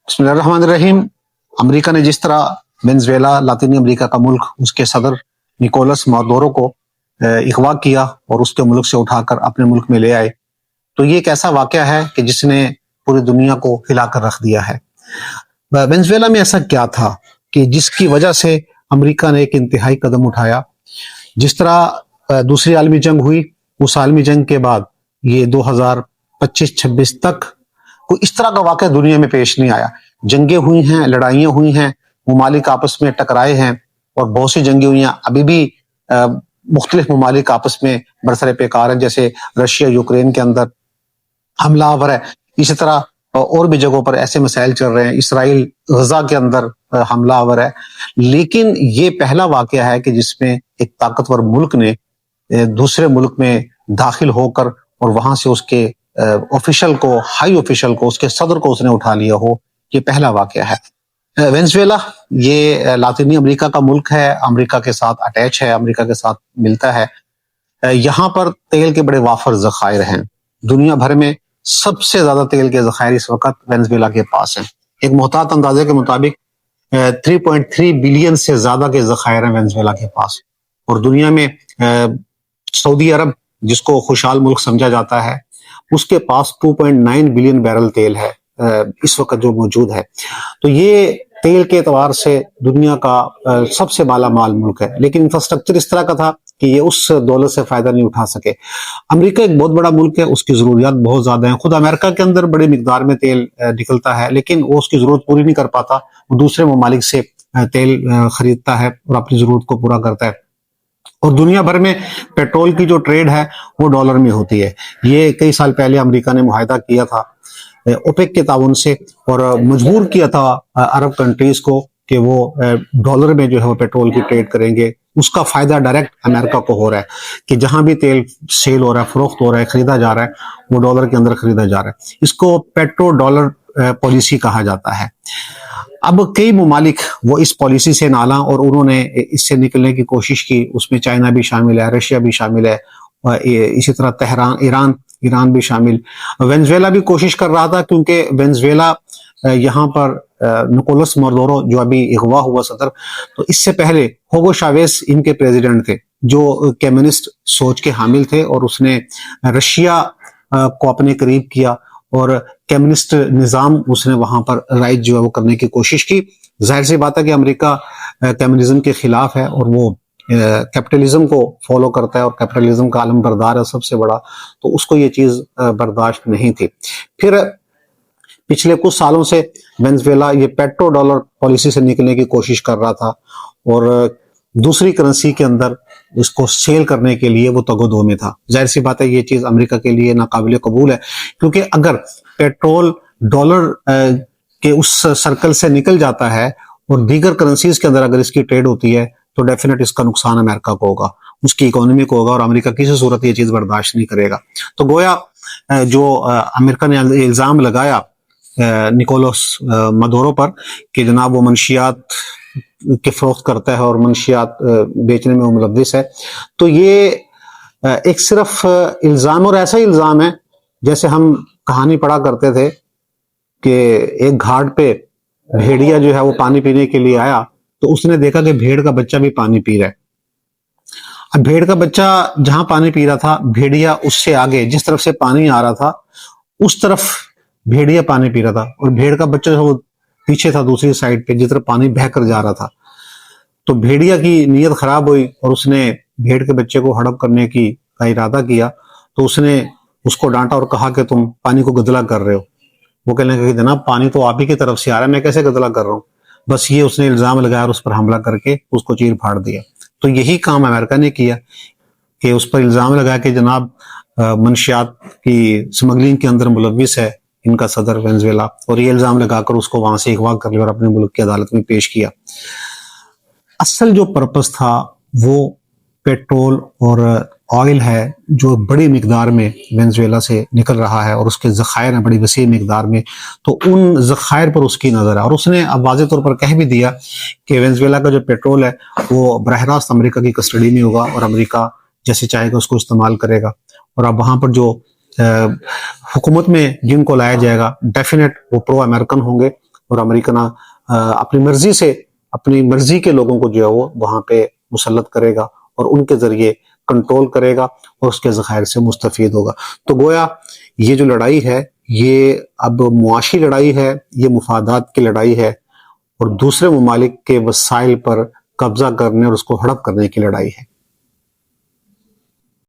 बिस्मिल्लाहिर्रहमानिर्रहीम। अमेरिका ने जिस तरह वेनेजुएला लातीनी अमेरिका का मुल्क उसके सदर निकोलस मादुरो को अगवा किया और उसके मुल्क से उठाकर अपने मुल्क में ले आए, तो ये एक ऐसा वाकया है कि जिसने पूरी दुनिया को हिलाकर रख दिया है। वेनेजुएला में ऐसा क्या था कि जिसकी वजह से अमेरिका ने एक इंतहाई कदम उठाया। जिस तरह दूसरी आलमी जंग हुई, उस आलमी जंग के बाद ये 2025-26 तक कोई इस तरह का वाकया दुनिया में पेश नहीं आया। जंगें हुई हैं, लड़ाइयां हुई हैं, ममालिक आपस में टकराए हैं और बहुत सी जंगें हुई हैं। अभी भी मुख्तलिफ ममालिक आपस में बरसरे पेकार हैं, जैसे रशिया यूक्रेन के अंदर हमलावर है। इसी तरह और भी जगहों पर ऐसे मसाइल चल रहे हैं। इसराइल गजा के अंदर हमलावर है। लेकिन ये पहला वाकया है कि जिसमें एक ताकतवर मुल्क ने दूसरे मुल्क में दाखिल होकर और वहां से उसके ऑफिशियल को, हाई ऑफिशियल को, उसके सदर को उसने उठा लिया हो। ये पहला वाकया है। वेनेजुएला ये लातीनी अमेरिका का मुल्क है, अमेरिका के साथ अटैच है, अमेरिका के साथ मिलता है। यहाँ पर तेल के बड़े वाफर जखायर हैं। दुनिया भर में सबसे ज्यादा तेल के जखायर इस वक्त वेनेजुएला के पास हैं। एक मोहतात अंदाजे के मुताबिक 3.3 बिलियन से ज्यादा के जखायर हैं वेनेजुएला के पास। और दुनिया में सऊदी अरब, जिसको खुशहाल मुल्क समझा जाता है, उसके पास 2.9 बिलियन बैरल तेल है इस वक्त जो मौजूद है। तो ये तेल के एतबार से दुनिया का सबसे माला माल मुल्क है। लेकिन इंफ्रास्ट्रक्चर इस तरह का था कि ये उस दौलत से फायदा नहीं उठा सके। अमेरिका एक बहुत बड़ा मुल्क है, उसकी जरूरियात बहुत ज्यादा है। खुद अमेरिका के अंदर बड़ी मिकदार में तेल निकलता है, लेकिन वो उसकी जरूरत पूरी नहीं कर पाता। वो दूसरे ममालिक से तेल खरीदता है और अपनी जरूरत को पूरा करता है। और दुनिया भर में पेट्रोल की जो ट्रेड है वो डॉलर में होती है। ये कई साल पहले अमेरिका ने मुआहदा किया था ओपेक के ताउन से और मजबूर किया था अरब कंट्रीज को कि वो डॉलर में जो है वो पेट्रोल की ट्रेड करेंगे। उसका फायदा डायरेक्ट अमेरिका को हो रहा है कि जहां भी तेल सेल हो रहा है, फरोख्त हो रहा है, खरीदा जा रहा है, वो डॉलर के अंदर खरीदा जा रहा है। इसको पेट्रो डॉलर पॉलिसी कहा जाता है। अब कई ममालिक वो इस पॉलिसी से नाला और उन्होंने इससे निकलने की कोशिश की। उसमें चाइना भी शामिल है, रशिया भी शामिल है, इसी तरह तेहरान, ईरान भी शामिल। वेनेजुएला भी कोशिश कर रहा था, क्योंकि वेनेजुएला यहाँ पर निकोलस मादुरो जो अभी अगवा हुआ सदर, तो इससे पहले हुगो चावेज इनके प्रेसिडेंट थे, जो कम्युनिस्ट सोच के हामिल थे और उसने रशिया को अपने करीब किया और कम्युनिस्ट निजाम उसने वहां पर राइज जो है वो करने की कोशिश की। जाहिर सी बात है कि अमेरिका कम्युनिज्म के खिलाफ है और वो कैपिटलिज्म को फॉलो करता है और कैपिटलिज्म का आलम बरदार है सबसे बड़ा, तो उसको ये चीज बर्दाश्त नहीं थी। फिर पिछले कुछ सालों से वेनेजुएला ये पेट्रो डॉलर पॉलिसी से निकलने की कोशिश कर रहा था और दूसरी करेंसी के अंदर इसको सेल करने के लिए वो तगोदो में था। जाहिर सी बात है ये चीज अमेरिका के लिए नाकाबिले कबूल है, क्योंकि अगर पेट्रोल डॉलर के उस सर्कल से निकल जाता है और दीगर करेंसीज के अंदर अगर इसकी ट्रेड होती है तो डेफिनेट इसका नुकसान अमेरिका को होगा, उसकी इकोनॉमी को होगा, और अमेरिका किसी सूरत ये चीज बर्दाश्त नहीं करेगा। तो गोया जो अमेरिका ने इल्जाम लगाया निकोलस मादुरो पर कि जनाब वो मंशियात के फरोख्त करता है और मंशियात बेचने में वो मुलव्विस है, तो ये एक सिर्फ इल्जाम, और ऐसा इल्जाम है जैसे हम कहानी पढ़ा करते थे कि एक घाट पे भेड़िया जो है वो पानी पीने के लिए आया, तो उसने देखा कि भेड़ का बच्चा भी पानी पी रहा है। अब भेड़ का बच्चा जहां पानी पी रहा था, भेड़िया उससे आगे जिस तरफ से पानी आ रहा था उस तरफ भेड़िया पानी पी रहा था, और भेड़ का बच्चा जो वो पीछे था दूसरी साइड पे जिस तरफ पानी बह कर जा रहा था। तो भेड़िया की नीयत खराब हुई और उसने भेड़ के बच्चे को हड़प करने का इरादा किया। तो उसने उसको डांटा और कहा कि तुम पानी को गदला कर रहे हो। वो कहने लगा कि जनाब पानी तो आप ही की तरफ से आ रहा है, मैं कैसे गदला कर रहा हूँ। बस ये उसने इल्जाम लगाया और उस पर हमला करके उसको चीर फाड़ दिया। तो यही काम अमेरिका ने किया कि उस पर इल्जाम लगाया कि जनाब मंशियात की स्मगलिंग के अंदर मुलव्विस है इनका सदर वेनेजुएला, और ये इल्जाम लगाकर उसको वहां से अगवा कर लिया और अपने मुल्क की अदालत में पेश किया। असल जो पर्पस था वो पेट्रोल और ऑयल है जो बड़ी मिकदार में वेनेजुएला से निकल रहा है और उसके ज़खायर हैं बड़ी वसी मिकदार में, तो उन ज़खायर पर उसकी नज़र है। और उसने अब वाज़े तौर पर कह भी दिया कि वेनेजुएला का जो पेट्रोल है वो बरह रास्त अमेरिका की कस्टडी में होगा और अमेरिका जैसे चाहेगा उसको इस्तेमाल करेगा। और अब वहाँ पर जो हुकूमत में जिनको लाया जाएगा डेफिनेट वो प्रो अमेरिकन होंगे, اور امریکہ نہ اپنی مرضی کے لوگوں کو جو ہے وہ وہاں پہ مسلط کرے گا اور ان کے ذریعے کنٹرول کرے گا اور اس کے ذخائر سے مستفید ہوگا. تو گویا یہ جو لڑائی ہے یہ اب معاشی لڑائی ہے، یہ مفادات کی لڑائی ہے اور دوسرے ممالک کے وسائل پر قبضہ کرنے اور اس کو ہڑپ کرنے کی لڑائی ہے.